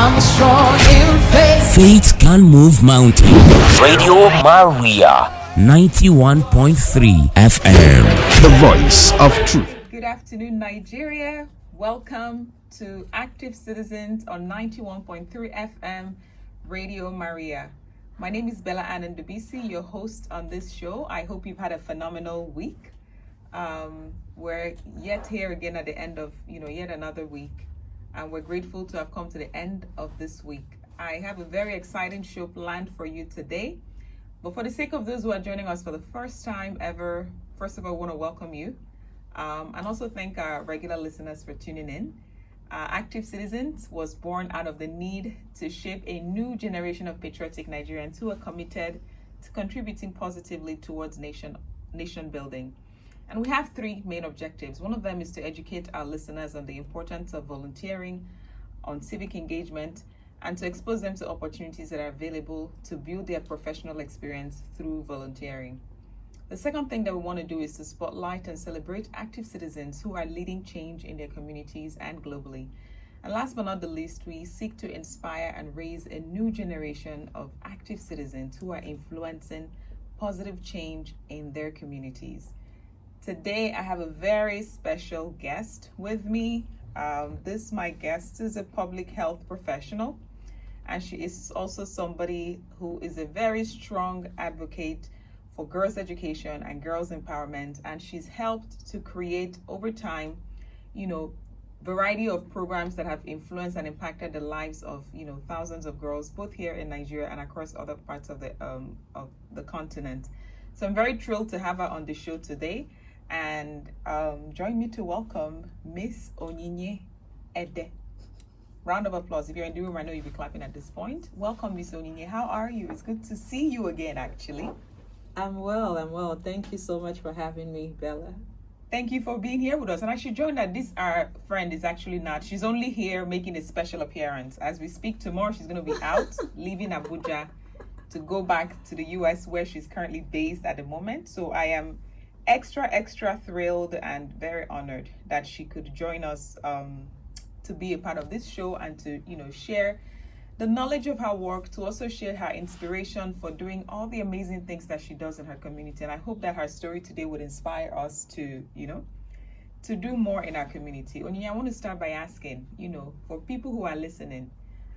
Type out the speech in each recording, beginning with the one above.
I'm strong in faith. Faith can move mountains. Radio Maria, 91.3 FM. The voice of truth. Good afternoon, Nigeria. Welcome to Active Citizens on 91.3 FM, Radio Maria. My name is Bella Anne Ndubuisi, your host on this show. I hope you've had a phenomenal week. We're yet here again at the end of, yet another week. And we're grateful to have come to the end of this week. I have a very exciting show planned for you today. But for the sake of those who are joining us for the first time ever, first of all, I want to welcome you. And also thank our regular listeners for tuning in. Active Citizens was born out of the need to shape a new generation of patriotic Nigerians who are committed to contributing positively towards nation building. And we have three main objectives. One of them is to educate our listeners on the importance of volunteering, on civic engagement, and to expose them to opportunities that are available to build their professional experience through volunteering. The second thing that we want to do is to spotlight and celebrate active citizens who are leading change in their communities and globally. And last but not the least, we seek to inspire and raise a new generation of active citizens who are influencing positive change in their communities. Today, I have a very special guest with me. My guest is a public health professional, and she is also somebody who is a very strong advocate for girls' education and girls' empowerment, and she's helped to create over time, variety of programs that have influenced and impacted the lives of, thousands of girls, both here in Nigeria and across other parts of the continent. So I'm very thrilled to have her on the show today. And join me to welcome Miss Onyinye Edeh. Round of applause. If you're in the room, I know you'll be clapping at this point. Welcome, Miss Onyinye. How are you? It's good to see you again, actually. I'm well. Thank you so much for having me, Bella. Thank you for being here with us. And I should join that our friend is actually not. She's only here making a special appearance. As we speak tomorrow, she's going to be out, leaving Abuja to go back to the US where she's currently based at the moment. So I am extra thrilled and very honored that she could join us to be a part of this show and to share the knowledge of her work, to also share her inspiration for doing all the amazing things that she does in her community. And I hope that her story today would inspire us to do more in our community. Onyinye, I want to start by asking, for people who are listening,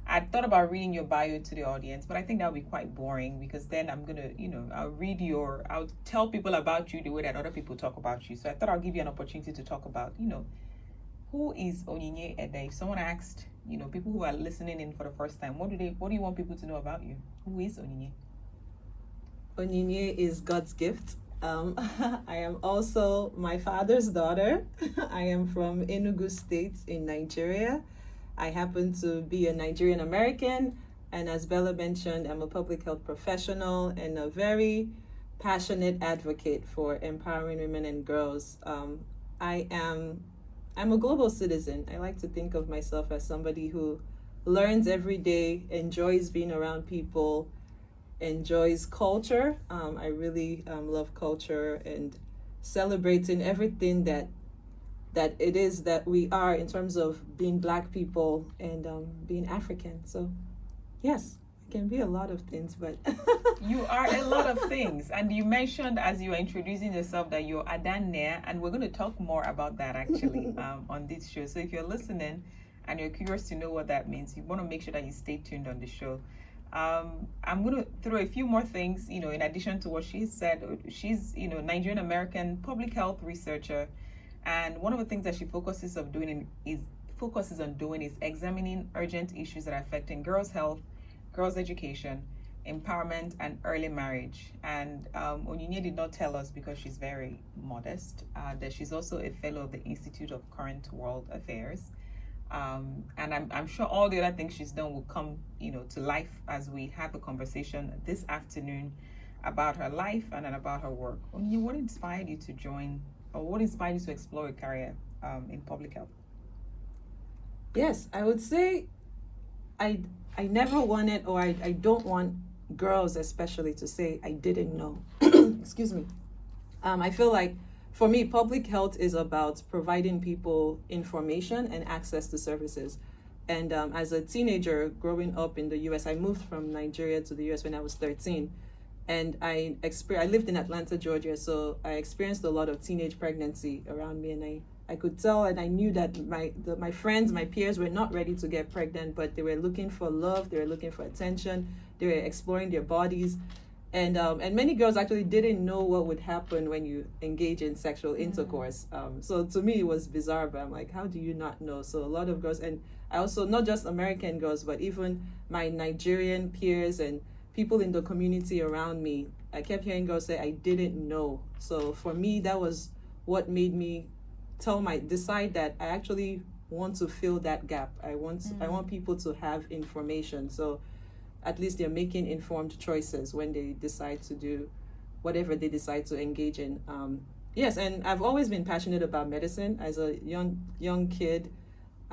I thought about reading your bio to the audience, but I think that would be quite boring because then I'm going to, I'll tell people about you the way that other people talk about you. So I thought I'll give you an opportunity to talk about, who is Onyinye Edeh? If someone asked, people who are listening in for the first time, what do you want people to know about you? Who is Onyinye? Onyinye is God's gift. I am also my father's daughter. I am from Enugu State in Nigeria. I happen to be a Nigerian American, and as Bella mentioned, I'm a public health professional and a very passionate advocate for empowering women and girls. I'm a global citizen. I like to think of myself as somebody who learns every day, enjoys being around people, enjoys culture. I really love culture and celebrating everything that it is that we are in terms of being Black people and being African. So yes, it can be a lot of things, but you are a lot of things. And you mentioned as you were introducing yourself that you're Adanne, and we're going to talk more about that actually on this show. So if you're listening and you're curious to know what that means, you want to make sure that you stay tuned on the show. I'm going to throw a few more things, in addition to what she said. She's, Nigerian American public health researcher. And one of the things that she focuses on doing is examining urgent issues that are affecting girls' health, girls' education, empowerment, and early marriage. And Onyinye did not tell us, because she's very modest, that she's also a fellow of the Institute of Current World Affairs. And I'm sure all the other things she's done will come, to life as we have a conversation this afternoon about her life and then about her work. Onyinye, what inspired you to join? Or what inspired you to explore a career in public health? yes, I would say I never wanted, or I don't want girls especially to say I didn't know. Excuse me. I feel like for me, public health is about providing people information and access to services. And as a teenager growing up in the US, I moved from Nigeria to the US when I was 13. And I lived in Atlanta, Georgia, so I experienced a lot of teenage pregnancy around me, and I could tell, and I knew that my friends, my peers were not ready to get pregnant, but they were looking for love, they were looking for attention, they were exploring their bodies. And many girls actually didn't know what would happen when you engage in sexual intercourse. So to me, it was bizarre, but I'm like, how do you not know? So a lot of girls, and I also, not just American girls, but even my Nigerian peers and people in the community around me, I kept hearing girls say, I didn't know. So for me, that was what made me decide that I actually want to fill that gap. I want people to have information. So at least they're making informed choices when they decide to do whatever they decide to engage in. Yes, and I've always been passionate about medicine. As a young kid,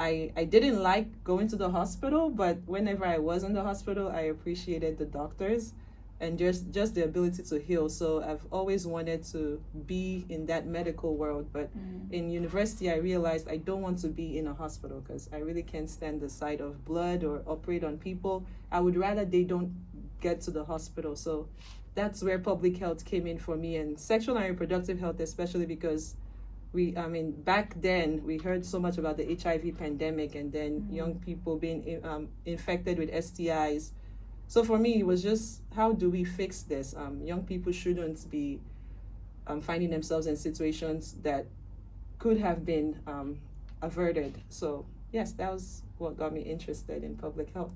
I didn't like going to the hospital, but whenever I was in the hospital, I appreciated the doctors and just the ability to heal. So I've always wanted to be in that medical world. But in university, I realized I don't want to be in a hospital because I really can't stand the sight of blood or operate on people. I would rather they don't get to the hospital. So that's where public health came in for me, and sexual and reproductive health, especially because back then we heard so much about the HIV pandemic, and then young people being infected with STIs. So for me, it was just, how do we fix this? Young people shouldn't be finding themselves in situations that could have been averted. So yes, that was what got me interested in public health.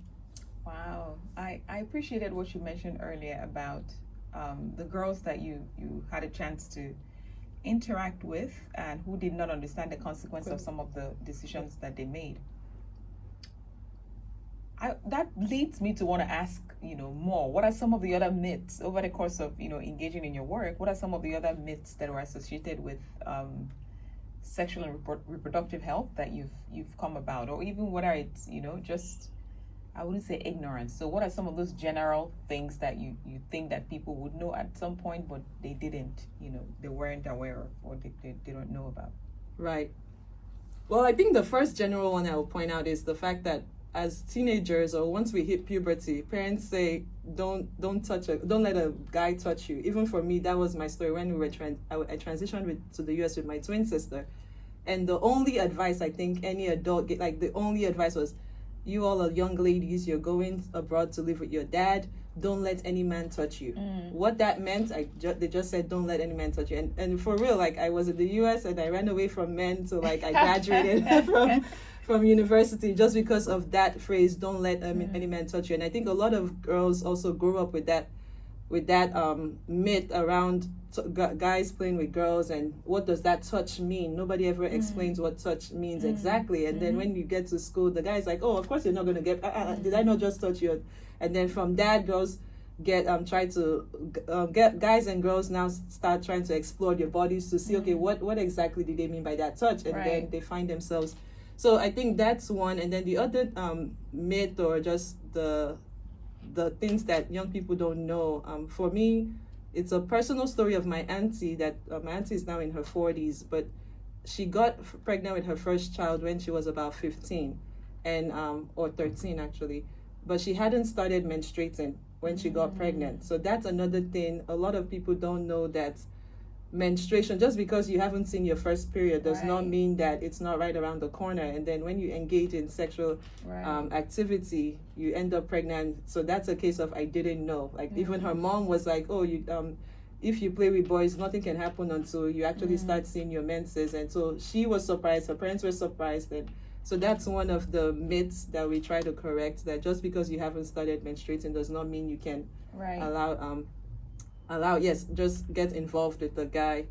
Wow. I appreciated what you mentioned earlier about the girls that you had a chance to interact with and who did not understand the consequence of some of the decisions that they made. That leads me to want to ask, more. What are some of the other myths over the course of, engaging in your work? What are some of the other myths that are associated with sexual and reproductive health that you've come about, or even whether it's, just, I wouldn't say ignorance. So what are some of those general things that you think that people would know at some point, but they didn't, they weren't aware of, or they don't know about? Right. Well, I think the first general one I will point out is the fact that as teenagers, or once we hit puberty, parents say, don't let a guy touch you. Even for me, that was my story when I transitioned to the US with my twin sister. And the only advice I think any adult get, the only advice was, you all are young ladies, you're going abroad to live with your dad, don't let any man touch you. What that meant, they just said, don't let any man touch you. And for real, I was in the US and I ran away from men till I graduated from university just because of that phrase, don't let any man touch you. And I think a lot of girls also grew up with that myth around guys playing with girls, and what does that touch mean? Nobody ever explains what touch means exactly. And then when you get to school, the guy's like, oh, of course you're not going to get, did I not just touch you? And then from that, girls get guys and girls now start trying to explore their bodies to see, okay, what exactly did they mean by that touch? And then they find themselves. So I think that's one. And then the other myth, or just the things that young people don't know, for me, it's a personal story of my auntie that my auntie is now in her 40s, but she got pregnant with her first child when she was about 15 and or 13 actually, but she hadn't started menstruating when she got pregnant. So that's another thing. A lot of people don't know that menstruation, just because you haven't seen your first period does not mean that it's not right around the corner. And then when you engage in sexual activity, you end up pregnant. So that's a case of I didn't know. Even her mom was like, oh, if you play with boys, nothing can happen until you actually start seeing your menses. And so she was surprised, her parents were surprised. And so that's one of the myths that we try to correct, that just because you haven't started menstruating does not mean you can just get involved with the guy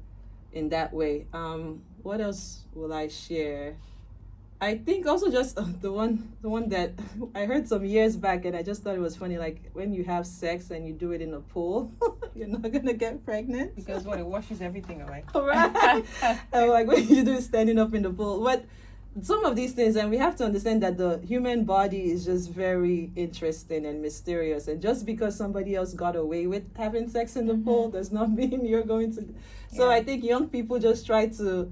in that way. What else will I share? I think also just the one that I heard some years back, and I just thought it was funny, when you have sex and you do it in a pool, you're not gonna get pregnant. Because it washes everything away. Right. And when you do it standing up in the pool. But some of these things, and we have to understand that the human body is just very interesting and mysterious, and just because somebody else got away with having sex in the pool does not mean you're going to. So I think young people just try to,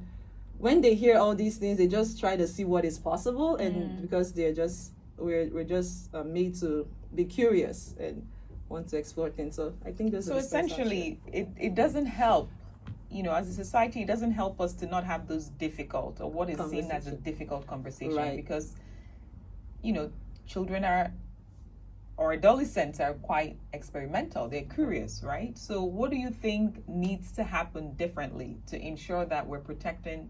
when they hear all these things, they just try to see what is possible, and because they're just we're just made to be curious and want to explore things. So I think those So are the steps essentially, it doesn't help, as a society, it doesn't help us to not have those difficult or what is seen as a difficult conversation. Right. Because, children or adolescents are quite experimental. They're curious, right? So what do you think needs to happen differently to ensure that we're protecting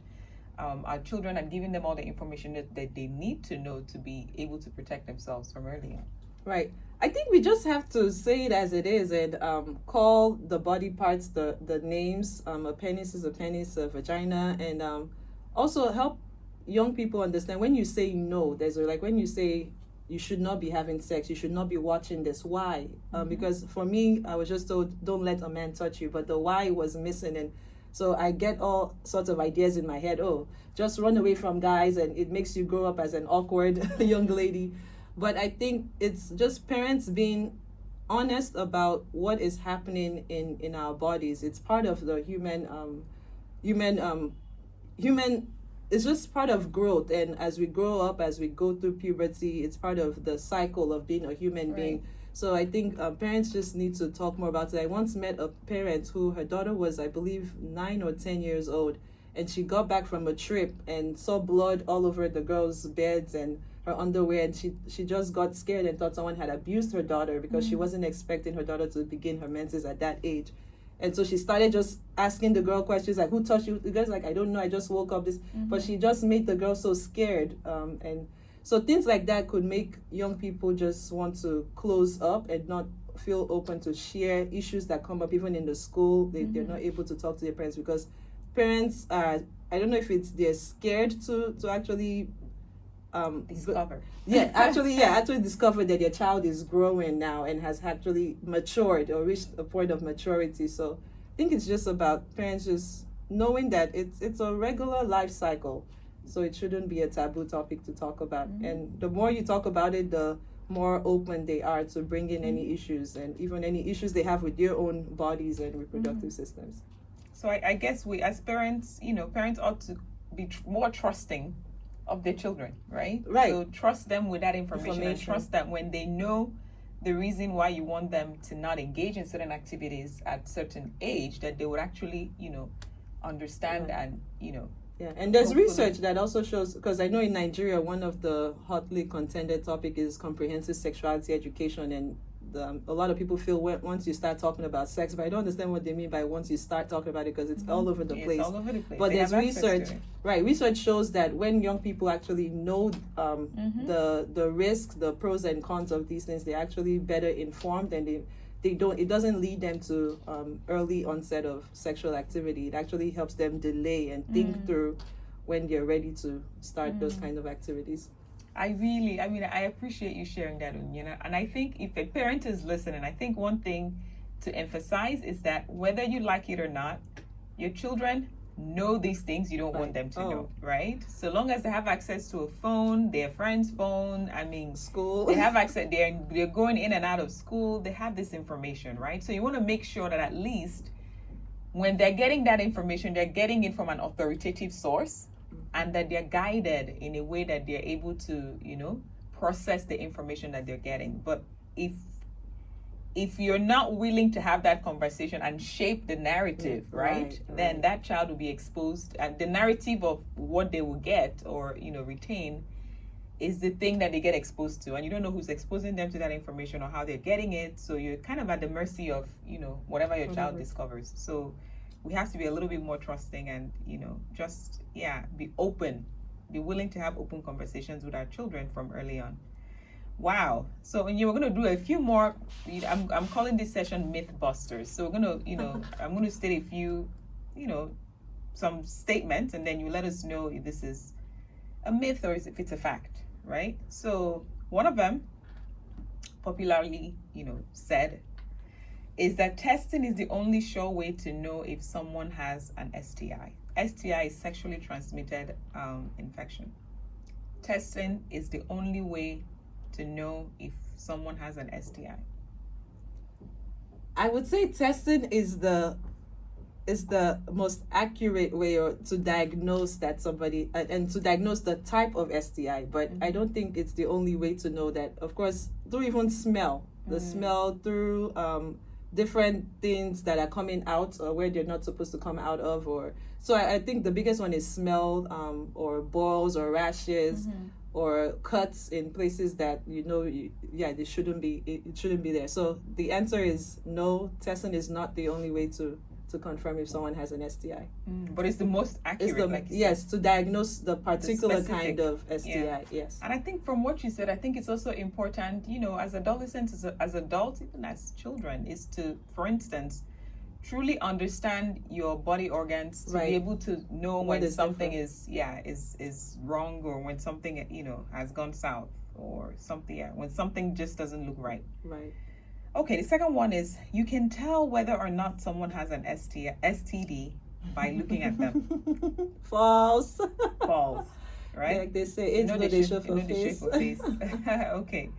our children and giving them all the information that they need to know to be able to protect themselves from early on? Right. I think we just have to say it as it is and call the body parts the names. A penis is a penis, a vagina, and also help young people understand when you say no, when you say you should not be having sex, you should not be watching this. Why? Because for me, I was just told, don't let a man touch you, but the why was missing. And so I get all sorts of ideas in my head. Oh, just run away from guys and it makes you grow up as an awkward young lady. But I think it's just parents being honest about what is happening in our bodies. It's part of the human, it's just part of growth. And as we grow up, as we go through puberty, it's part of the cycle of being a human being. So I think parents just need to talk more about it. I once met a parent who her daughter was, I believe, 9 or 10 years old. And she got back from a trip and saw blood all over the girls' beds and her underwear. And she just got scared and thought someone had abused her daughter because she wasn't expecting her daughter to begin her menses at that age. And so she started just asking the girl questions like, who touched you? The girl's like, I don't know, I just woke up this. But she just made the girl so scared. And so things like that could make young people just want to close up and not feel open to share issues that come up even in the school. They're not able to talk to their parents because parents are, I don't know if they're scared to actually Discover. actually discover that their child is growing now and has actually matured or reached a point of maturity. So I think it's just about parents just knowing that it's a regular life cycle. So it shouldn't be a taboo topic to talk about. And the more you talk about it, the more open they are to bring in any issues and even any issues they have with their own bodies and reproductive systems. So I guess we as parents, parents ought to be more trusting of their children, right? Right. So trust them with that information and trust that when they know the reason why you want them to not engage in certain activities at certain age, that they would actually, understand and, Yeah, and there's research that also shows, because I know in Nigeria, one of the hotly contended topic is comprehensive sexuality education, and a lot of people feel once you start talking about sex, but I don't understand what they mean by once you start talking about it because it's all over the place. It's all over the place. But they there's research, research shows that when young people actually know the risks, the pros and cons of these things, they're actually better informed and it doesn't lead them to early onset of sexual activity. It actually helps them delay and think through when they're ready to start those kind of activities. I appreciate you sharing that, Onyinye. And I think if a parent is listening, I think one thing to emphasize is that whether you like it or not, your children know these things you don't want them to know, right? So long as they have access to a phone, their friend's phone, school, they have access, they're going in and out of school, they have this information, right? So you want to make sure that at least when they're getting that information, they're getting it from an authoritative source, and that they're guided in a way that they're able to, process the information that they're getting. But if you're not willing to have that conversation and shape the narrative, right, then that child will be exposed, and the narrative of what they will get or, retain is the thing that they get exposed to, and you don't know who's exposing them to that information or how they're getting it. So you're kind of at the mercy of, whatever your child discovers. So we have to be a little bit more trusting and, be open, be willing to have open conversations with our children from early on. Wow. So we're going to do a few more, I'm calling this session Mythbusters. So we're going to, I'm going to state a few, some statements, and then you let us know if this is a myth or if it's a fact, right? So one of them, popularly, said, is that testing is the only sure way to know if someone has an STI. STI is sexually transmitted infection. Testing is the only way to know if someone has an STI. I would say testing is is the most accurate way or to diagnose that somebody and to diagnose the type of STI, but I don't think it's the only way to know that. Of course, through even smell, the smell, through different things that are coming out or where they're not supposed to come out of, or so I think the biggest one is smell, or boils or rashes, or cuts in places that they shouldn't be. It shouldn't be there. So the answer is no. Testing is not the only way to confirm if someone has an STI. But it's the most accurate. Yes, to diagnose the particular specific kind of STI. Yeah. Yes. And I think from what you said, I think it's also important, as adolescents, as adults, even as children, is to, for instance, truly understand your body organs to be able to know when something is wrong, or when something has gone south, or something when something just doesn't look right. Right. Okay, the second one is you can tell whether or not someone has an STD by looking at them. False. False, right? Like they say, it's no the shape of face. Okay.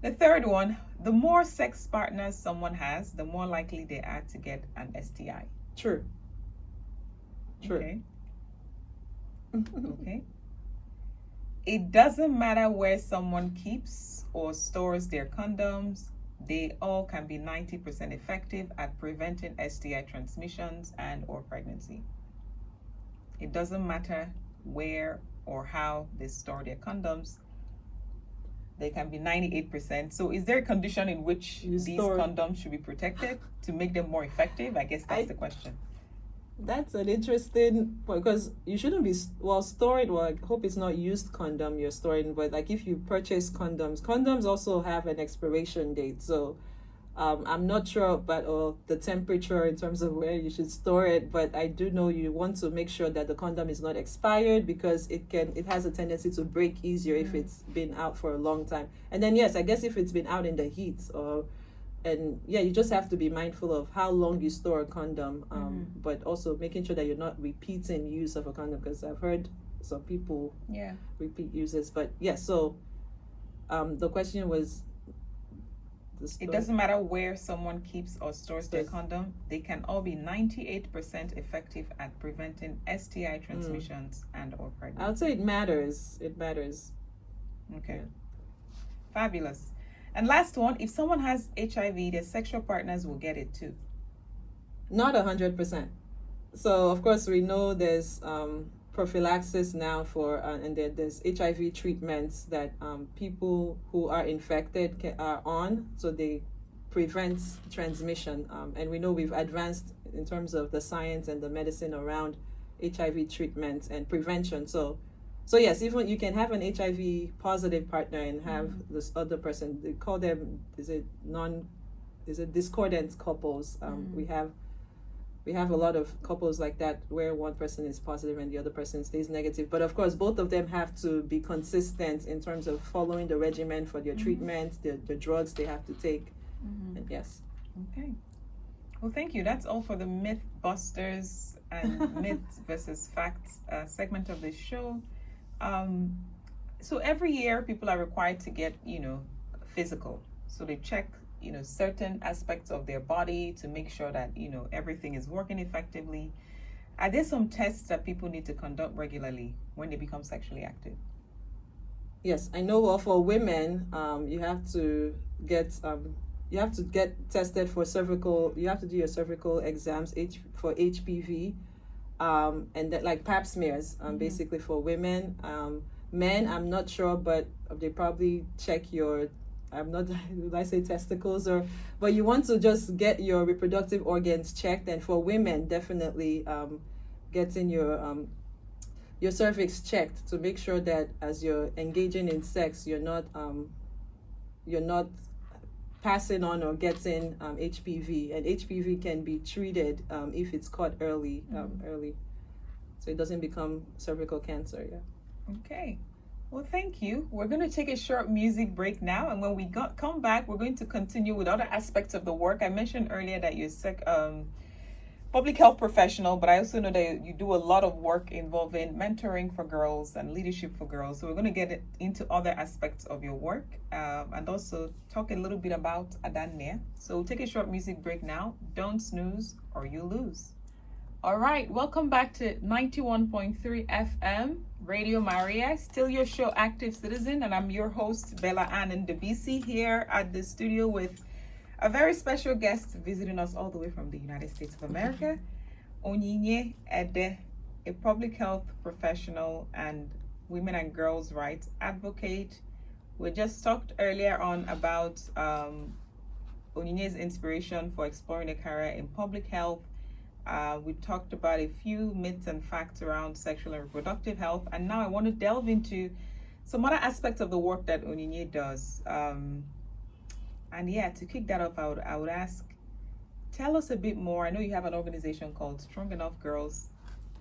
The third one, the more sex partners someone has, the more likely they are to get an STI. True. Okay. Okay. It doesn't matter where someone keeps or stores their condoms. They all can be 90% effective at preventing STI transmissions and or pregnancy. It doesn't matter where or how they store their condoms. They can be 98%. So is there a condition in which these condoms should be protected to make them more effective? I guess that's the question. That's an interesting point, because you shouldn't be storing. Well, I hope it's not used condom you're storing, but like if you purchase condoms also have an expiration date. So I'm not sure about the temperature in terms of where you should store it, but I do know you want to make sure that the condom is not expired, because it has a tendency to break easier if it's been out for a long time. And then yes, I guess if it's been out in the heat you just have to be mindful of how long you store a condom, but also making sure that you're not repeating use of a condom, because I've heard some people repeat uses. But yes, so the question was, it doesn't matter where someone keeps or stores their condom, they can all be 98% effective at preventing STI transmissions and or pregnancy. I would say it matters. Okay. Fabulous. And last one, if someone has HIV, their sexual partners will get it too. Not 100%. So of course we know there's prophylaxis now for and there's HIV treatments that people who are infected are on, so they prevent transmission. And we know we've advanced in terms of the science and the medicine around HIV treatments and prevention. So yes, even you can have an HIV positive partner and have this other person. They call them discordant couples. We have a lot of couples like that where one person is positive and the other person stays negative. But of course, both of them have to be consistent in terms of following the regimen for their treatment, the drugs they have to take. And yes. Okay. Well, thank you. That's all for the Myth Busters and Myth versus Facts segment of this show. So every year people are required to get, physical. So they check, certain aspects of their body to make sure that, everything is working effectively. Are there some tests that people need to conduct regularly when they become sexually active? Yes, I know. Well, for women, you have to get tested for cervical. You have to do your cervical exams for HPV. And that, like pap smears, basically for women. Men, I'm not sure, but they probably check your, would I say testicles, but you want to just get your reproductive organs checked. And for women, definitely getting your cervix checked to make sure that as you're engaging in sex, you're not passing on or getting HPV. And HPV can be treated if it's caught early, so it doesn't become cervical cancer. Okay. Well, thank you. We're going to take a short music break now, and when we come back, we're going to continue with other aspects of the work. I mentioned earlier that you're public health professional, but I also know that you do a lot of work involving mentoring for girls and leadership for girls. So we're going to get into other aspects of your work and also talk a little bit about Adanne. So we'll take a short music break now. Don't snooze or you lose. All right, welcome back to 91.3 FM, Radio Maria, still your show, Active Citizen, and I'm your host, Bella Anne Ndubuisi, here at the studio with a very special guest visiting us all the way from the United States of America, Onyinye Edeh, a public health professional and women and girls' rights advocate. We just talked earlier on about Onyinye's inspiration for exploring a career in public health. We talked about a few myths and facts around sexual and reproductive health, and now I want to delve into some other aspects of the work that Onyinye does. And yeah, to kick that off, I would ask, tell us a bit more. I know you have an organization called Strong Enough Girls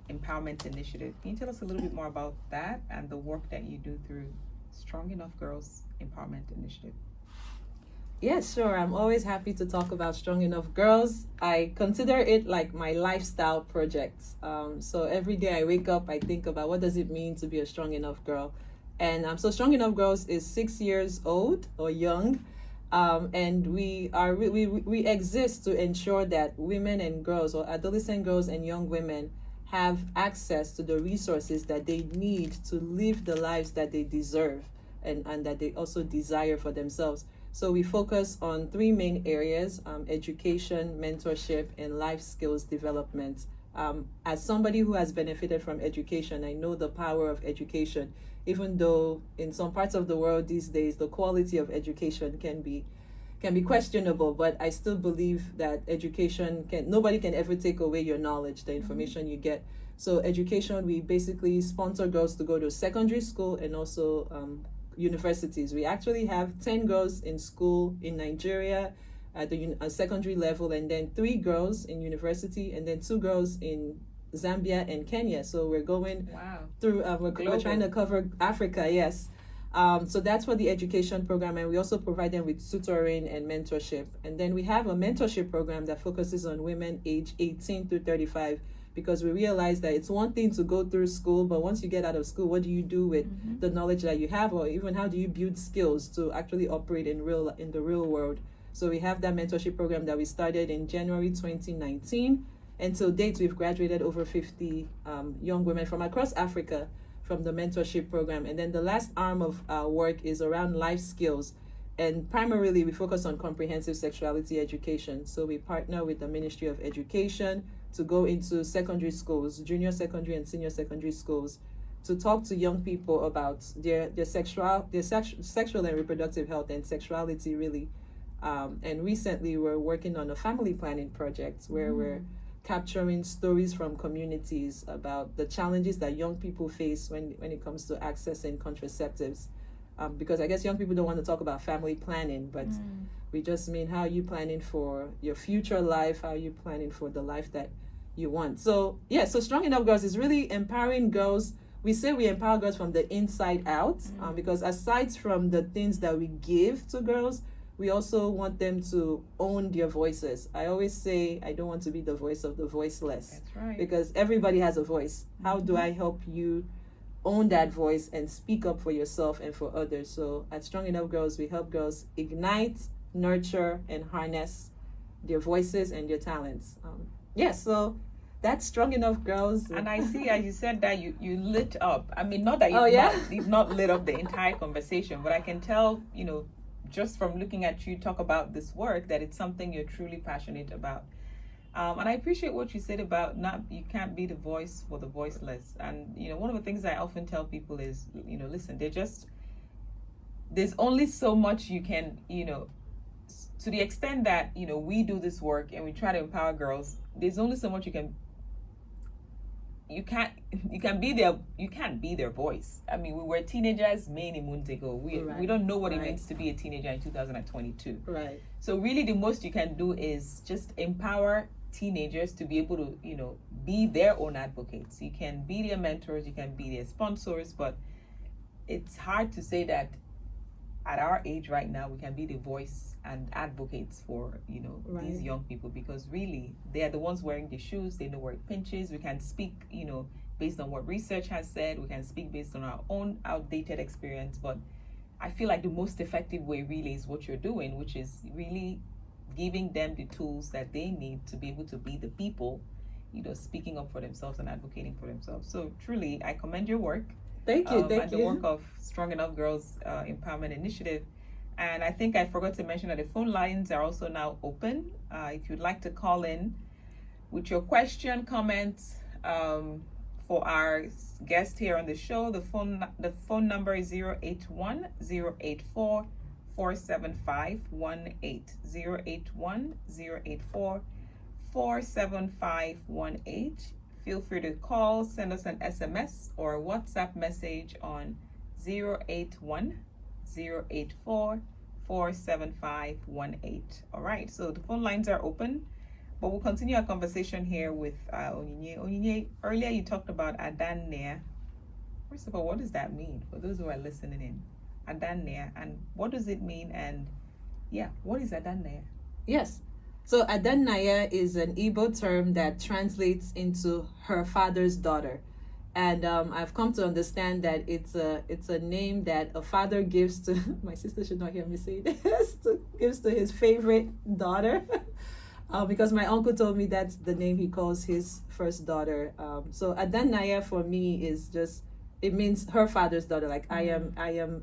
Empowerment Initiative. Can you tell us a little bit more about that and the work that you do through Strong Enough Girls Empowerment Initiative? Yes, sure. I'm always happy to talk about Strong Enough Girls. I consider it like my lifestyle project. So every day I wake up, I think about what does it mean to be a strong enough girl. And so Strong Enough Girls is 6 years old or young. And we exist to ensure that women and girls, or adolescent girls and young women, have access to the resources that they need to live the lives that they deserve and that they also desire for themselves. So we focus on three main areas: education, mentorship, and life skills development. As somebody who has benefited from education, I know the power of education, even though in some parts of the world these days, the quality of education can be questionable, but I still believe that nobody can ever take away your knowledge, the information you get. So education, we basically sponsor girls to go to secondary school and also universities. We actually have 10 girls in school in Nigeria at the secondary level, and then 3 girls in university, and then 2 girls in Zambia and Kenya. So we're going through, we're trying to cover Africa, yes. So that's for the education program, and we also provide them with tutoring and mentorship. And then we have a mentorship program that focuses on women age 18 through 35, because we realize that it's one thing to go through school, but once you get out of school, what do you do with the knowledge that you have, or even how do you build skills to actually operate in the real world? So we have that mentorship program that we started in January 2019, and to date we've graduated over 50 young women from across Africa from the mentorship program. And then the last arm of our work is around life skills, and primarily we focus on comprehensive sexuality education. So we partner with the Ministry of Education to go into secondary schools, junior secondary and senior secondary schools, to talk to young people about their sexual and reproductive health and sexuality, really. And recently we're working on a family planning project where we're capturing stories from communities about the challenges that young people face when it comes to accessing contraceptives. Because I guess young people don't want to talk about family planning, but we just mean, how are you planning for your future life? How are you planning for the life that you want? So yeah, so Strong Enough Girls is really empowering girls. We say we empower girls from the inside out, because aside from the things that we give to girls, we also want them to own their voices. I always say I don't want to be the voice of the voiceless. That's right. Because everybody has a voice. How do I help you own that voice and speak up for yourself and for others? So at Strong Enough Girls, we help girls ignite, nurture, and harness their voices and their talents. So that's Strong Enough Girls. And I see, as you said that, you lit up. I mean, not that you've not lit up the entire conversation, but I can tell, just from looking at you talk about this work, that it's something you're truly passionate about. And I appreciate what you said about you can't be the voice for the voiceless. And, one of the things I often tell people is, listen, there's only so much you can, to the extent that, we do this work and we try to empower girls, there's only so much you can't be their voice. I mean, we were teenagers many moons ago. We don't know what it means to be a teenager in 2022. Right. So really the most you can do is just empower teenagers to be able to, be their own advocates. You can be their mentors, you can be their sponsors, but it's hard to say that at our age right now we can be the voice and advocates for these young people, because really they are the ones wearing the shoes. They know where it pinches. We can speak based on what research has said. We can speak based on our own outdated experience, but I feel like the most effective way really is what you're doing, which is really giving them the tools that they need to be able to be the people speaking up for themselves and advocating for themselves. So truly, I commend your work. Thank you. And the work of Strong Enough Girls Empowerment Initiative. And I think I forgot to mention that the phone lines are also now open. If you'd like to call in with your question, comments for our guest here on the show, the phone number is 081-084-475-18. 081-084-475-18. Feel free to call, send us an SMS or a WhatsApp message on 081-084-475-18. All right, so the phone lines are open, but we'll continue our conversation here with Onyinye. Onyinye, earlier you talked about Adanne. First of all, what does that mean for those who are listening in? Adanne, and what does it mean? And yeah, what is Adanne? Yes. So Adanne is an Igbo term that translates into her father's daughter. And I've come to understand that it's a name that a father gives to, my sister should not hear me say this, gives to his favorite daughter. Because my uncle told me that's the name he calls his first daughter. So Adanne for me is just, it means her father's daughter. Like I am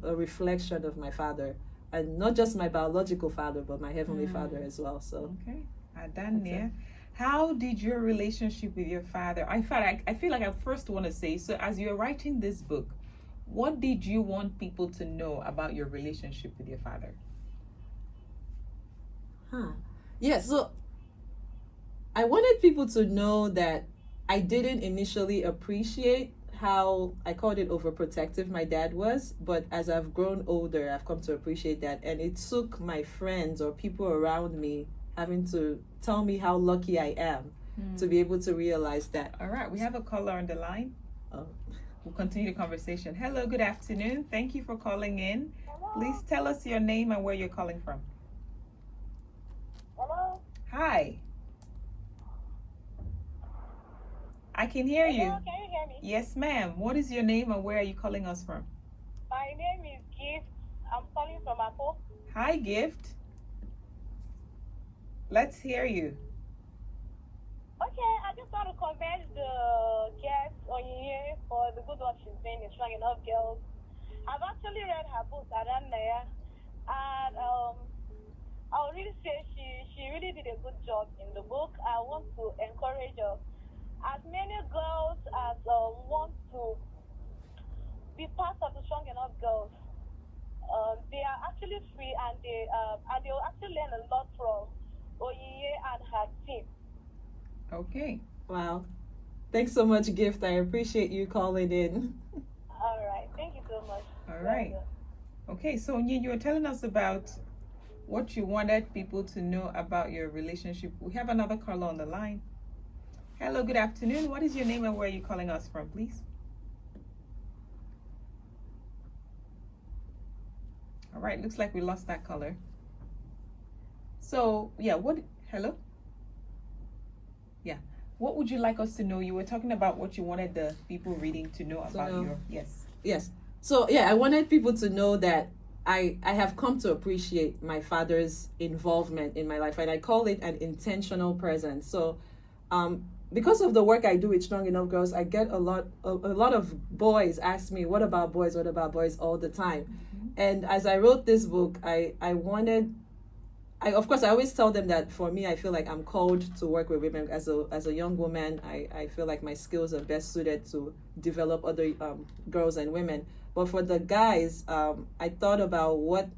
a reflection of my father. And not just my biological father, but my heavenly father as well. So okay, Adanne, how did your relationship with your father? I feel like I first want to say, so as you're writing this book, what did you want people to know about your relationship with your father? Yeah, so I wanted people to know that I didn't initially appreciate how, I called it overprotective, my dad was, but as I've grown older, I've come to appreciate that. And it took my friends or people around me having to tell me how lucky I am to be able to realize that. All right, we have a caller on the line. Oh. We'll continue the conversation. Hello, good afternoon. Thank you for calling in. Please tell us your name and where you're calling from. Hello? Hi. I can hear you. Hello, can you hear me? Yes, ma'am. What is your name and where are you calling us from? My name is Gift. I'm calling from Akpugo. Hi, Gift. Let's hear you. Okay, I just want to commend the Guest Onyinye for the good work she's doing in Strong Enough Girls. I've actually read her book, Adanne, and I'll really say she really did a good job in the book. I want to encourage her. As many girls as want to be part of the Strong Enough Girls, they are actually free, and they will actually learn a lot from Onyinye and her team. Okay. Wow. Thanks so much, Gift. I appreciate you calling in. All right. Thank you so much. All right. Okay, so Onyinye, you were telling us about what you wanted people to know about your relationship. We have another caller on the line. Hello, good afternoon. What is your name and where are you calling us from, please? All right, looks like we lost that caller. So, yeah, hello? Yeah. What would you like us to know? You were talking about what you wanted the people reading to know about yes. Yes. So, yeah, I wanted people to know that I have come to appreciate my father's involvement in my life, and I call it an intentional presence. So, because of the work I do with Strong Enough Girls, I get a lot of boys ask me, what about boys all the time. And as I wrote this book, of course I always tell them that for me, I feel like I'm called to work with women. As a young woman, I feel like my skills are best suited to develop other girls and women. But for the guys, I thought about what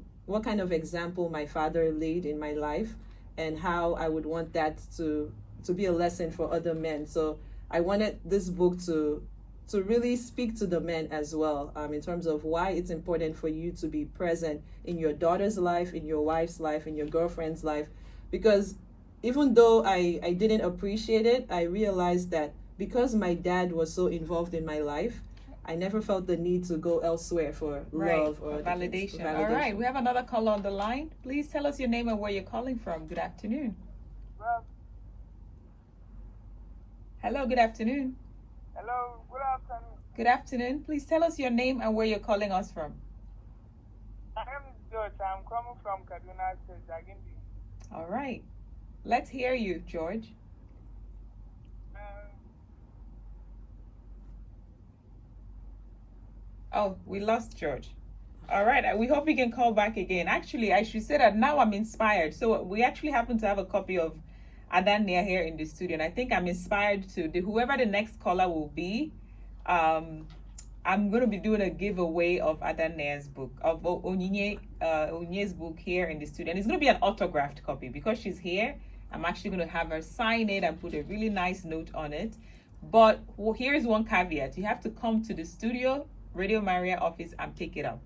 kind of example my father laid in my life and how I would want that to be a lesson for other men. So I wanted this book to really speak to the men as well, in terms of why it's important for you to be present in your daughter's life, in your wife's life, in your girlfriend's life. Because even though I didn't appreciate it, I realized that because my dad was so involved in my life, I never felt the need to go elsewhere for love or validation. All right, we have another caller on the line. Please tell us your name and where you're calling from. Good afternoon. Hello, good afternoon. Hello, good afternoon. Good afternoon. Please tell us your name and where you're calling us from. My name is George. I'm coming from Kaduna State, Jagindi. All right. Let's hear you, George. Oh, we lost George. All right, we hope he can call back again. Actually, I should say that now I'm inspired. So we actually happen to have a copy of Adania here in the studio, and I think I'm inspired to whoever the next caller will be. I'm going to be doing a giveaway of Adania's book, of Onyinye's book here in the studio, and it's going to be an autographed copy because she's here. I'm actually going to have her sign it and put a really nice note on it. But here's one caveat: you have to come to the studio, Radio Maria office, and pick it up.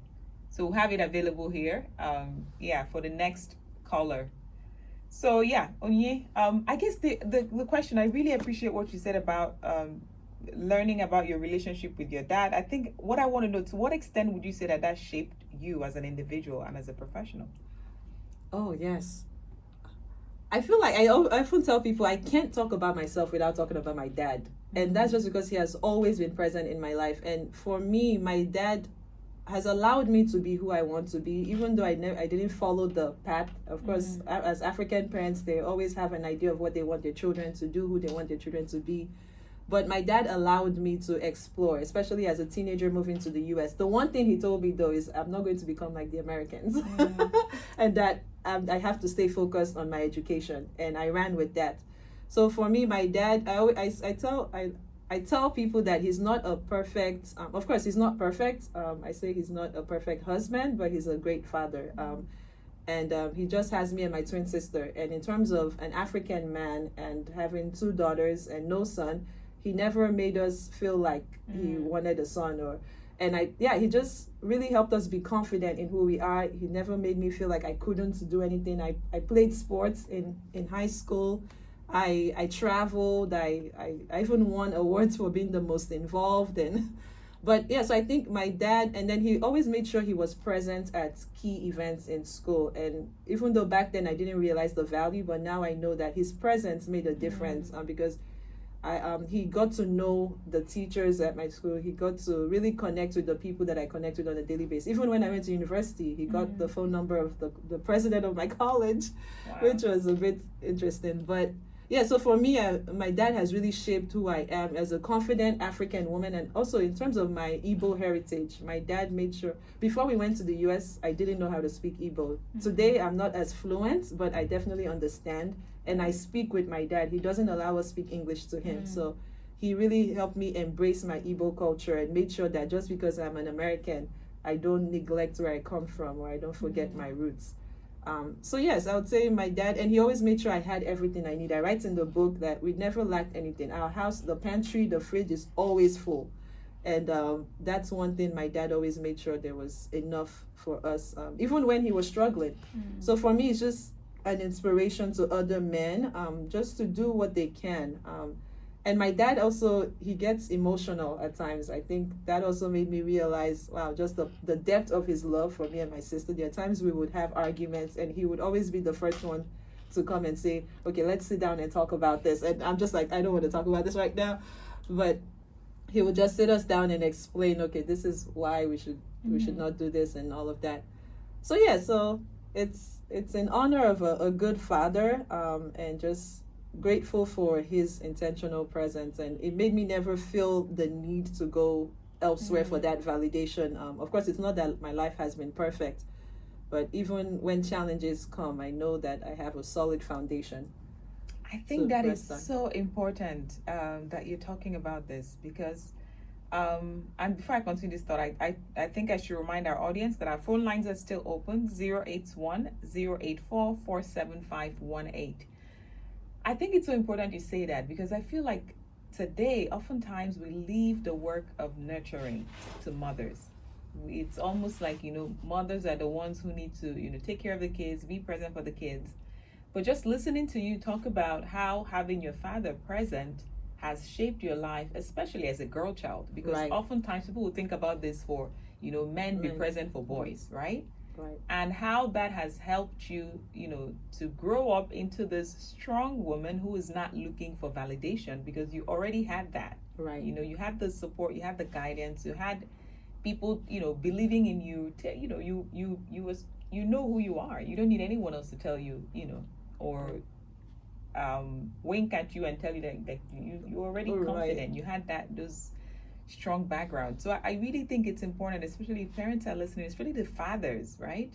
So we'll have it available here, for the next caller. So yeah, Onyinye, I guess the question, I really appreciate what you said about learning about your relationship with your dad. I think what I want to know, to what extent would you say that shaped you as an individual and as a professional? Oh, yes. I feel like I often tell people I can't talk about myself without talking about my dad. And that's just because he has always been present in my life. And for me, my dad has allowed me to be who I want to be, even though I didn't follow the path. Of course, as African parents, they always have an idea of what they want their children to do, who they want their children to be. But my dad allowed me to explore, especially as a teenager moving to the US. The one thing he told me, though, is I'm not going to become like the Americans. And that I have to stay focused on my education. And I ran with that. So for me, my dad, I tell people that he's not a perfect, of course, he's not perfect. I say he's not a perfect husband, but he's a great father. And he just has me and my twin sister. And in terms of an African man and having 2 daughters and no son, he never made us feel like he wanted a son he just really helped us be confident in who we are. He never made me feel like I couldn't do anything. I played sports in high school. I traveled. I even won awards for being the most involved. So I think my dad, and then he always made sure he was present at key events in school. And even though back then I didn't realize the value, but now I know that his presence made a difference because he got to know the teachers at my school. He got to really connect with the people that I connect with on a daily basis. Even when I went to university, he got the phone number of the president of my college, which was a bit interesting. But yeah, so for me, my dad has really shaped who I am as a confident African woman. And also in terms of my Igbo heritage, my dad made sure, before we went to the US, I didn't know how to speak Igbo. Today, I'm not as fluent, but I definitely understand. And I speak with my dad. He doesn't allow us to speak English to him. So he really helped me embrace my Igbo culture and made sure that just because I'm an American, I don't neglect where I come from or I don't forget my roots. So yes, I would say my dad, and he always made sure I had everything I need. I write in the book that we never lacked anything. Our house, the pantry, the fridge is always full. And that's one thing my dad always made sure there was enough for us, even when he was struggling. So for me, it's just an inspiration to other men, just to do what they can. And my dad also, he gets emotional at times. I think that also made me realize, wow, just the depth of his love for me and my sister. There are times we would have arguments and he would always be the first one to come and say, okay, let's sit down and talk about this. And I'm just like, I don't want to talk about this right now. But he would just sit us down and explain, okay, this is why we should not do this and all of that. So yeah, so it's in honor of a good father, and just grateful for his intentional presence. And it made me never feel the need to go elsewhere for that validation. Of course, it's not that my life has been perfect, but even when challenges come, I know that I have a solid foundation. I think that is so important that you're talking about this, because and before I continue this thought, I think I should remind our audience that our phone lines are still open, 081-084-47518. I think it's so important you say that, because I feel like today, oftentimes we leave the work of nurturing to mothers. It's almost like, mothers are the ones who need to, take care of the kids, be present for the kids. But just listening to you talk about how having your father present has shaped your life, especially as a girl child, because oftentimes people will think about this for, men be present for boys, right? Right. And how that has helped you, to grow up into this strong woman who is not looking for validation, because you already had that. Right. You had the support, you had the guidance, you had people, believing in you. You know who you are. You don't need anyone else to tell you, or wink at you and tell you that you're already confident. You had those strong background. So I really think it's important, especially if parents are listening, especially the fathers, right?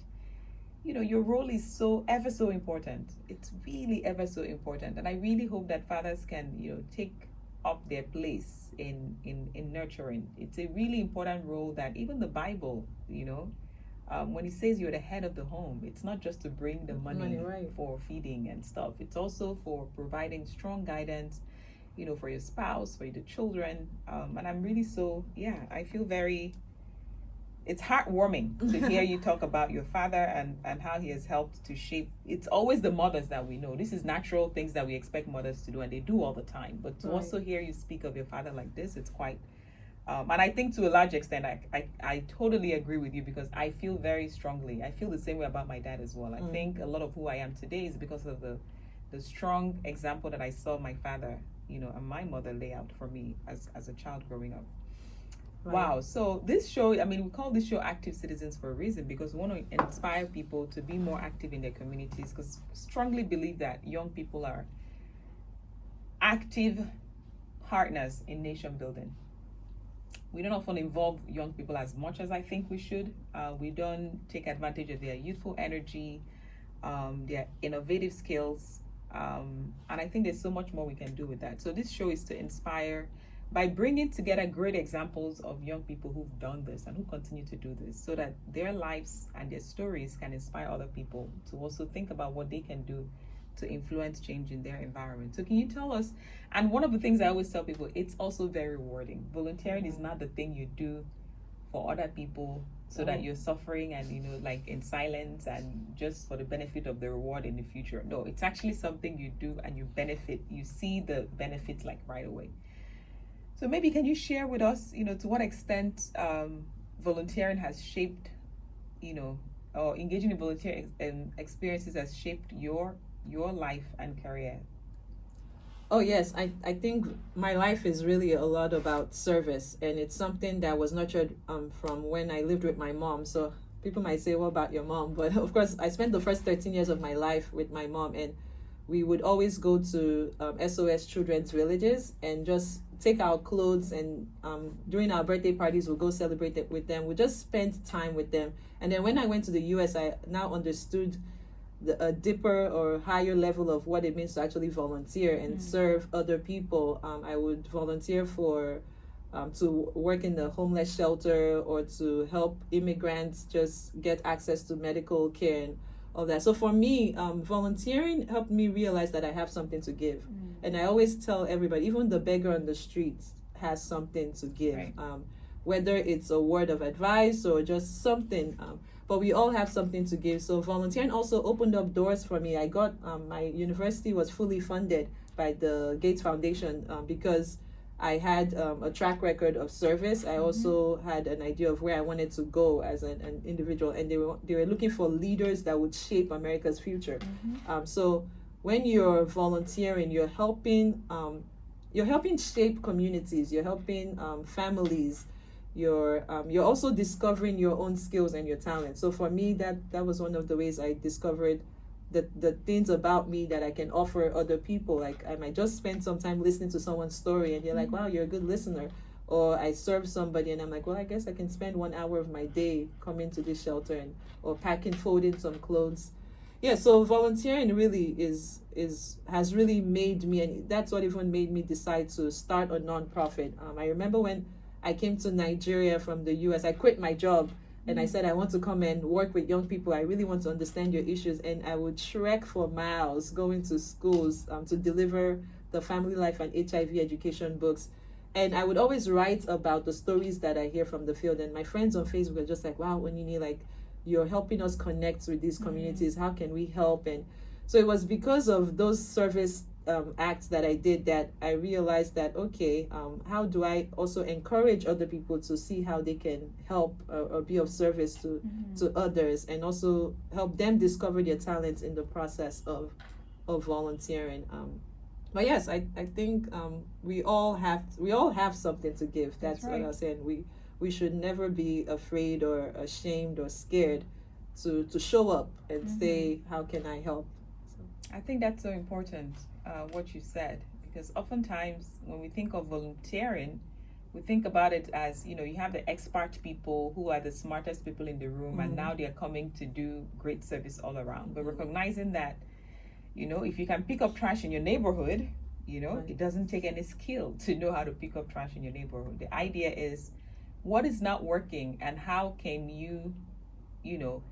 You know, your role is so ever so important. It's really ever so important. And I really hope that fathers can, you know, take up their place in nurturing. It's a really important role that even the Bible, you know, when it says you're the head of the home, it's not just to bring the money right. for feeding and stuff. It's also for providing strong guidance, you know, for your spouse, for the children. And I'm really I feel very, it's heartwarming to hear you talk about your father and how he has helped to shape. It's always the mothers that we know. This is natural things that we expect mothers to do, and they do all the time. But to also hear you speak of your father like this, it's quite, and I think to a large extent, I totally agree with you, because I feel very strongly. I feel the same way about my dad as well. I think a lot of who I am today is because of the strong example that I saw my father, you know, and my mother lay out for me as a child growing up. Right. Wow. So this show, I mean, we call this show Active Citizens for a reason, because we want to inspire people to be more active in their communities, because strongly believe that young people are active partners in nation building. We don't often involve young people as much as I think we should. We don't take advantage of their youthful energy, their innovative skills, and I think there's so much more we can do with that. So this show is to inspire by bringing together great examples of young people who've done this and who continue to do this, so that their lives and their stories can inspire other people to also think about what they can do to influence change in their environment. So can you tell us, and one of the things I always tell people, it's also very rewarding. Volunteering is not the thing you do for other people so that you're suffering and, you know, like in silence and just for the benefit of the reward in the future. No, it's actually something you do and you benefit, you see the benefits like right away. So maybe can you share with us, you know, to what extent volunteering has shaped, you know, or engaging in volunteer experiences has shaped your life and career? Oh yes, I think my life is really a lot about service, and it's something that was nurtured from when I lived with my mom. So people might say, what about your mom? But of course, I spent the first 13 years of my life with my mom, and we would always go to SOS children's villages and just take our clothes, and during our birthday parties, we'll go celebrate it with them. We just spent time with them. And then when I went to the US, I now understood a deeper or higher level of what it means to actually volunteer and serve other people. I would volunteer for to work in the homeless shelter, or to help immigrants just get access to medical care and all that. So for me, volunteering helped me realize that I have something to give. And I always tell everybody, even the beggar on the streets has something to give, right. Whether it's a word of advice or just something, but we all have something to give. So volunteering also opened up doors for me. I got, my university was fully funded by the Gates Foundation because I had a track record of service. I also had an idea of where I wanted to go as an individual, and they were looking for leaders that would shape America's future. So when you're volunteering, you're helping shape communities. You're helping families. You're also discovering your own skills and your talents. So for me, that was one of the ways I discovered the things about me that I can offer other people. Like I might just spend some time listening to someone's story, and they're like, wow, you're a good listener. Or I serve somebody, and I'm like, well, I guess I can spend 1 hour of my day coming to this shelter or packing, folding some clothes. Yeah, so volunteering really has really made me, and that's what even made me decide to start a nonprofit. I remember when I came to Nigeria from the US, I quit my job and I said, I want to come and work with young people. I really want to understand your issues. And I would trek for miles going to schools to deliver the family life and HIV education books. And I would always write about the stories that I hear from the field. And my friends on Facebook are just like, wow, Onyinye, like, you're helping us connect with these communities. How can we help? And so it was because of those service acts that I did that I realized that, okay, how do I also encourage other people to see how they can help or be of service to others, and also help them discover their talents in the process of volunteering. But yes, I think we all have something to give. That's right. What I was saying. We should never be afraid or ashamed or scared to show up and say, how can I help? I think that's so important, what you said, because oftentimes when we think of volunteering, we think about it as, you have the expert people who are the smartest people in the room, and now they're coming to do great service all around. But recognizing that, if you can pick up trash in your neighborhood, it doesn't take any skill to know how to pick up trash in your neighborhood. The idea is, what is not working, and how can you,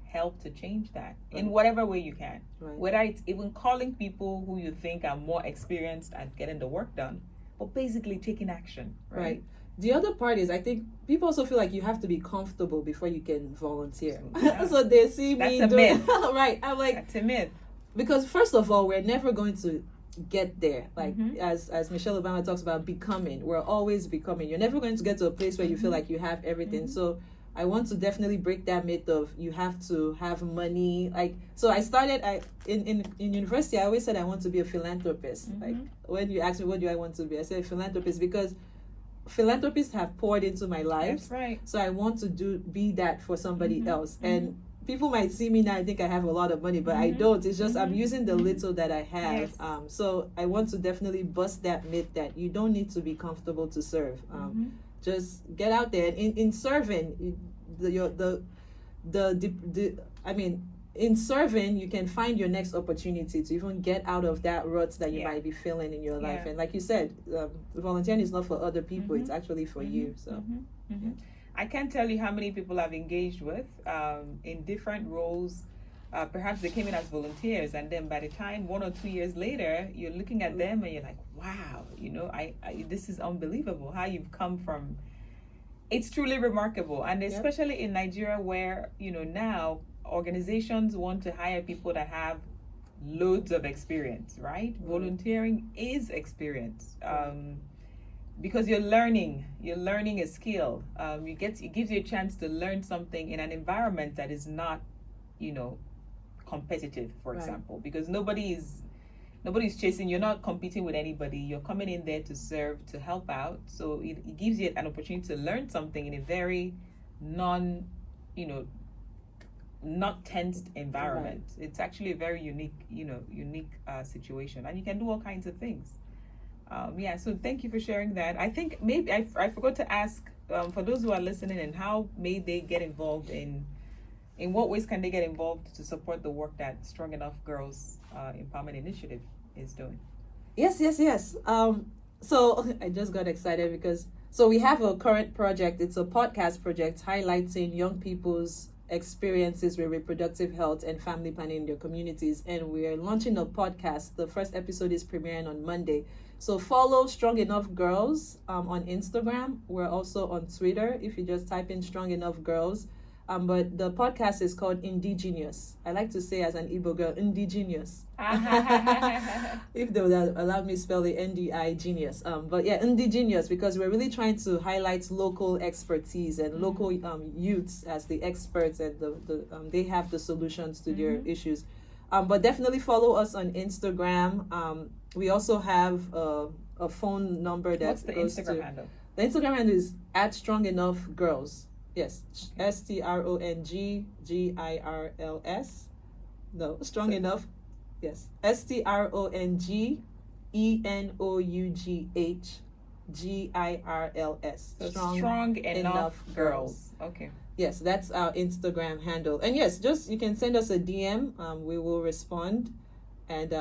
help to change that in whatever way you can. Whether it's even calling people who you think are more experienced at getting the work done, but basically taking action, right? The other part is, I think people also feel like you have to be comfortable before you can volunteer. Yeah. So they see me That's a doing myth. right. I'm like, That's a myth. because first of all, we're never going to get there. Like as Michelle Obama talks about becoming, we're always becoming. You're never going to get to a place where you feel like you have everything. So I want to definitely break that myth of you have to have money. Like, so I started in university, I always said I want to be a philanthropist. Like, when you ask me what do I want to be, I said philanthropist, because philanthropists have poured into my life. That's right. So I want to be that for somebody else. And people might see me now and think I have a lot of money, but I don't. It's just I'm using the little that I have. Yes. So I want to definitely bust that myth that you don't need to be comfortable to serve. Just get out there. And in serving, in serving, you can find your next opportunity to even get out of that rut that you might be feeling in your life. And like you said, volunteering is not for other people, it's actually for you. So I can't tell you how many people I've engaged with in different roles. Perhaps they came in as volunteers, and then by the time 1 or 2 years later, you're looking at them and you're like, wow, I this is unbelievable how you've come from. It's truly remarkable. And especially in Nigeria, where now organizations want to hire people that have loads of experience, right? Volunteering is experience. Because you're learning a skill. It gives you a chance to learn something in an environment that is not, competitive, for example, because nobody's chasing. You're not competing with anybody. You're coming in there to serve, to help out. So it gives you an opportunity to learn something in a very not tensed environment. It's actually a very unique situation, and you can do all kinds of things. So thank you for sharing that. I think maybe I forgot to ask, for those who are listening, and how may they get involved in what ways can they get involved to support the work that Strong Enough Girls Empowerment Initiative is doing? Yes. So I just got excited because we have a current project. It's a podcast project highlighting young people's experiences with reproductive health and family planning in their communities, and we're launching a podcast. The first episode is premiering on Monday. So follow Strong Enough Girls on Instagram. We're also on Twitter if you just type in Strong Enough Girls. But the podcast is called Indigenous. I like to say, as an Igbo girl, indigenous. If they would allow me spell the NDI genius. But yeah, indigenous, because we're really trying to highlight local expertise and local youths as the experts, and they have the solutions to their issues. But definitely follow us on Instagram. We also have a phone number that What's the Instagram handle? The Instagram handle is @StrongEnoughGirls. Yes, StrongGirls. No, Strong Enough. Yes, StrongEnoughGirls. Strong Enough Girls. Okay. Yes, that's our Instagram handle. And yes, just you can send us a DM. We will respond. And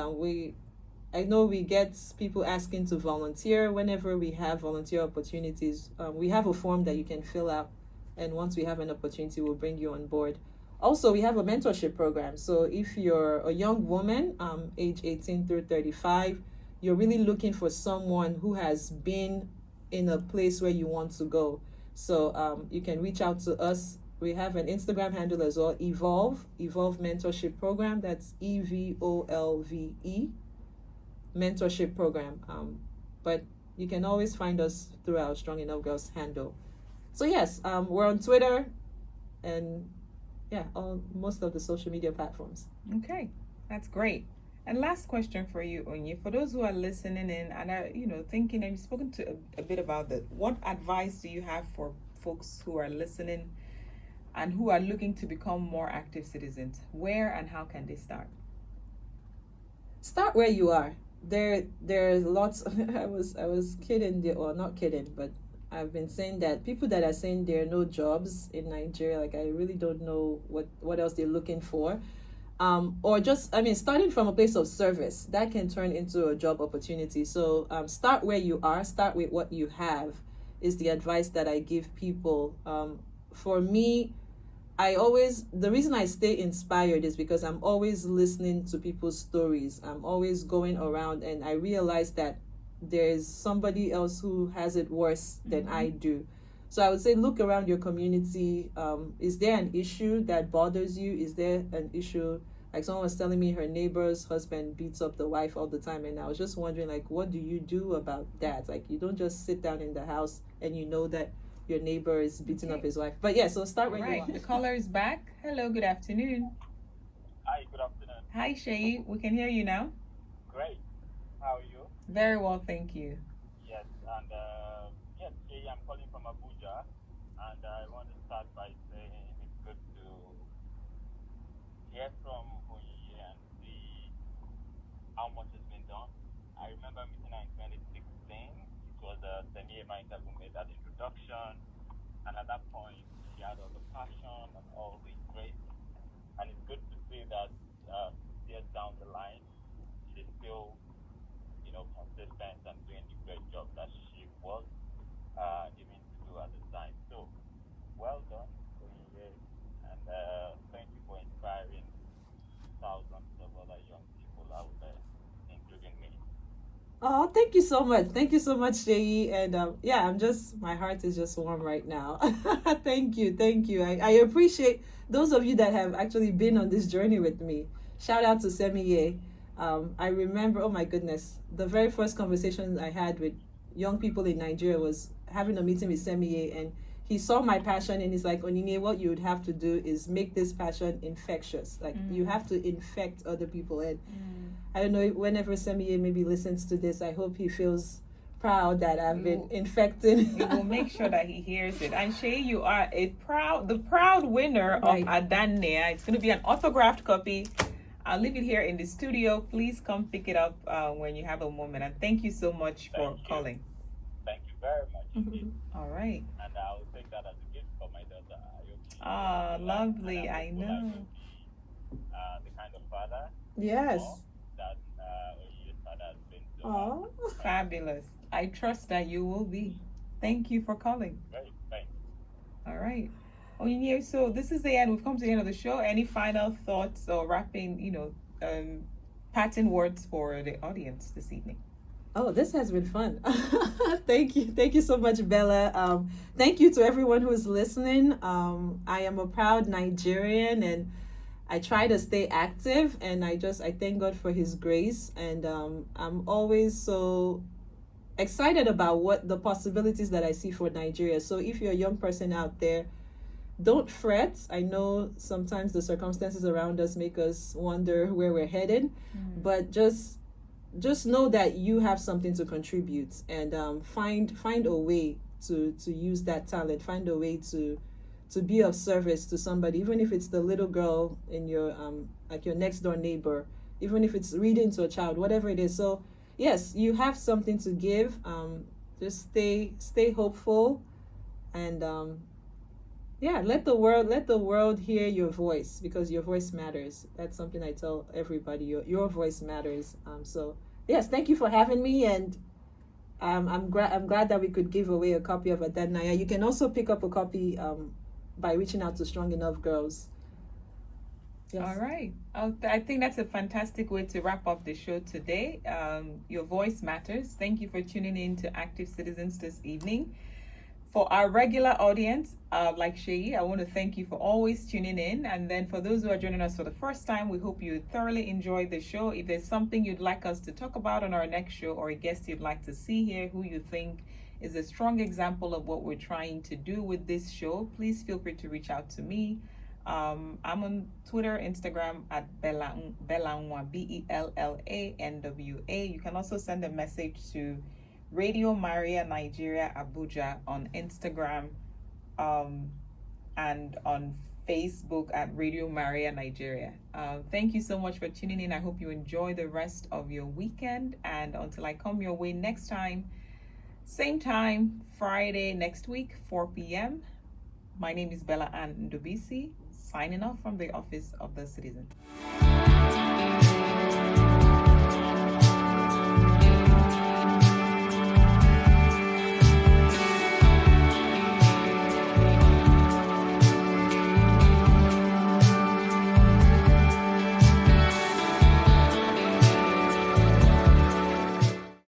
I know we get people asking to volunteer whenever we have volunteer opportunities. We have a form that you can fill out. And once we have an opportunity, we'll bring you on board. Also, we have a mentorship program. So if you're a young woman, age 18 through 35, you're really looking for someone who has been in a place where you want to go. So you can reach out to us. We have an Instagram handle as well, Evolve Mentorship Program. That's EVOLVE Mentorship Program. But you can always find us through our Strong Enough Girls handle. So yes, we're on Twitter and most of the social media platforms. Okay, that's great. And last question for you, Onye. For those who are listening in and are, thinking, and you've spoken to a bit about that, what advice do you have for folks who are listening and who are looking to become more active citizens? Where and how can they start? Start where you are. There's lots. I was kidding, or not kidding, but I've been saying that people that are saying there are no jobs in Nigeria, like I really don't know what else they're looking for. Or just, I mean, starting from a place of service, that can turn into a job opportunity. So start where you are, start with what you have, is the advice that I give people. For me, the reason I stay inspired is because I'm always listening to people's stories. I'm always going around and I realize that there's somebody else who has it worse than I do. So I would say, look around your community. Is there an issue that bothers you? Is there an issue, like someone was telling me her neighbor's husband beats up the wife all the time, and I was just wondering, like, what do you do about that? Like, you don't just sit down in the house and you know that your neighbor is beating up his wife. But yeah, so start where you are. The caller is back. Hello, good afternoon. Hi, good afternoon. Hi, Shay. We can hear you now. Great. How are you? Very well, thank you. Yes, and yes, Jay, I'm calling from Abuja, and I want to start by saying it's good to hear from Onyinye and see how much has been done. I remember meeting her in 2016. It was a semi-minor interview made that introduction, and at that point, she had all the passion and all the grace, and it's good to see that years down the line, she's still consistent and doing the great job that she was aiming to do at the time. So, well done, Onyinye, and thank you for inspiring thousands of other young people out there, including me. Oh, thank you so much. Thank you so much, Shay. And yeah, my heart is just warm right now. Thank you. I appreciate those of you that have actually been on this journey with me. Shout out to SEGEl. I remember, oh my goodness, the very first conversation I had with young people in Nigeria was having a meeting with SEGEl, and he saw my passion and he's like, Onyinye, what you would have to do is make this passion infectious. Like you have to infect other people. And I don't know, whenever SEGEl maybe listens to this, I hope he feels proud that I've been infecting. We will make sure that he hears it. And Shay, you are the proud winner of Adanea. It's going to be an autographed copy. I'll leave it here in the studio. Please come pick it up when you have a moment. And thank you so much for calling. Thank you very much indeed. All right. And I'll take that as a gift for my daughter. Lovely. I know. The kind of father. Yes. That Onyinye's father has been to. Oh, Fabulous. I trust that you will be. Thank you for calling. Great. Thanks. All right. Onyinye, so this is the end. We've come to the end of the show. Any final thoughts or wrapping, parting words for the audience this evening? Oh, this has been fun. Thank you so much, Bella. Thank you to everyone who is listening. I am a proud Nigerian, and I try to stay active, and I thank God for His grace, and I'm always so excited about what the possibilities that I see for Nigeria. So if you're a young person out there, don't fret. I know sometimes the circumstances around us make us wonder where we're headed, but just know that you have something to contribute, and find a way to use that talent. Find a way to be of service to somebody, even if it's the little girl in your like your next door neighbor, even if it's reading to a child, whatever it is. So yes, you have something to give. Just stay hopeful, and let the world hear your voice, because your voice matters. That's something I tell everybody. Your voice matters. So yes, thank you for having me, and I'm glad that we could give away a copy of Adanaya. You can also pick up a copy by reaching out to Strong Enough Girls. Yes. All right. I think that's a fantastic way to wrap up the show today. Your voice matters. Thank you for tuning in to Active Citizens this evening. For our regular audience, like Shay, I want to thank you for always tuning in. And then for those who are joining us for the first time, we hope you thoroughly enjoyed the show. If there's something you'd like us to talk about on our next show, or a guest you'd like to see here who you think is a strong example of what we're trying to do with this show, please feel free to reach out to me. I'm on Twitter, Instagram at Bella Anne, BELLANWA. You can also send a message to Radio Maria Nigeria-Abuja on Instagram, and on Facebook at Radio Maria Nigeria. Thank you so much for tuning in. I hope you enjoy the rest of your weekend, and until I come your way next time, Same time, Friday next week, 4 p.m. My name is Bella Anne Ndubuisi, signing off from the Office of the Citizen.